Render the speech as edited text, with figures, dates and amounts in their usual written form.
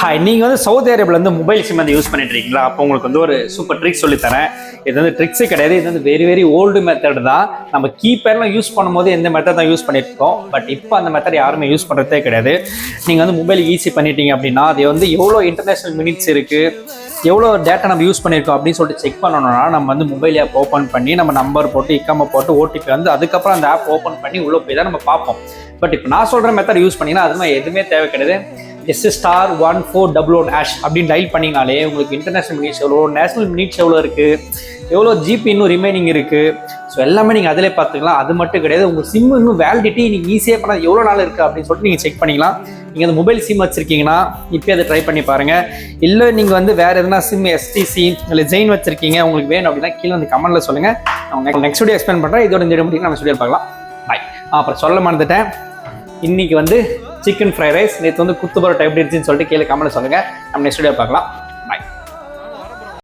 Hi, நீங்கள் வந்து Saudi அரேபியாவில் மொபைல் சிம் வந்து யூஸ் பண்ணிட்டு இருக்கீங்களா? அப்போ உங்களுக்கு வந்து ஒரு சூப்பர் ட்ரிக் சொல்லித்தரேன். இது வந்து ட்ரிக்ஸே கிடையாது, இது வந்து வெரி ஓல்டு மெத்தட் தான். நம்ம கீபேர்லாம் யூஸ் பண்ணும்போது எந்த மெத்தட் தான் யூஸ் பண்ணியிருக்கோம். பட் இப்போ அந்த மெத்தட் யாருமே யூஸ் பண்ணுறதே கிடையாது. நீங்கள் வந்து மொபைல் ஈஸி பண்ணிட்டீங்க அப்படின்னா அது வந்து எவ்வளோ இன்டர்நேஷ்னல் மினிட்ஸ் இருக்குது, எவ்வளோ டேட்டா நம்ம யூஸ் பண்ணியிருக்கோம் அப்படின்னு சொல்லிட்டு செக் பண்ணணும்னா நம்ம வந்து மொபைல் ஆப் ஓப்பன் பண்ணி நம்ம நம்பர் போட்டு இக்காம போட்டு ஓடிபி வந்து அதுக்கப்புறம் அந்த ஆப் ஓப்பன் பண்ணி உள்ளே போய் தான் நம்ம பார்ப்போம். பட் இப்போ நான் சொல்கிற மெத்தட் யூஸ் பண்ணிங்கன்னா அது மாதிரி எதுவுமே தேவை கிடையாது. *1400# அப்படின்னு டைல் பண்ணிங்கனாலே உங்களுக்கு இன்டர்நேஷனல் மினிட்ஸ் எவ்வளோ, நேஷனல் மினிட்ஸ் எவ்வளோ இருக்குது, எவ்வளோ ஜிபி இன்னும் ரிமைனிங் இருக்குது, ஸோ எல்லாமே நீங்கள் அதிலே பார்த்துக்கலாம். அது மட்டும் கிடையாது, உங்கள் சிம் இன்னும் வேலிடிட்டி நீங்கள் ஈஸியாக பண்ணால் எவ்வளோ நாள் இருக்குது அப்படின்னு சொல்லிட்டு நீங்கள் செக் பண்ணிக்கலாம். நீங்கள் அந்த மொபைல் சிம் வச்சுருக்கீங்கன்னா இப்போ அதை ட்ரை பண்ணி பாருங்கள். இல்லை நீங்கள் வந்து வேறு எதுனா சிம் எஸ்டிசி இல்லை ஜெயின் வச்சுருக்கீங்க உங்களுக்கு வேணும் அப்படின்னா கீழே வந்து கமெண்ட்டில் சொல்லுங்கள். நான் நெக்ஸ்ட் வீடியோ எக்ஸ்பிளைன் பண்ணுறேன். இதோட இந்த வீடியோ முடியும் நம்ம வீடியோ பார்க்கலாம். பாய். அப்புறம் சொல்ல மறந்துட்டேன், இன்றைக்கி வந்து சிக்கன் ஃப்ரைட் ரைஸ், நேற்று வந்து குத்து பரோட்டா எப்படி இருந்துச்சுன்னு சொல்லிட்டு கீழே கமெண்ட்டில் சொல்லுங்கள். நம்ம நெக்ஸ்ட் வீடியோ பார்க்கலாம்.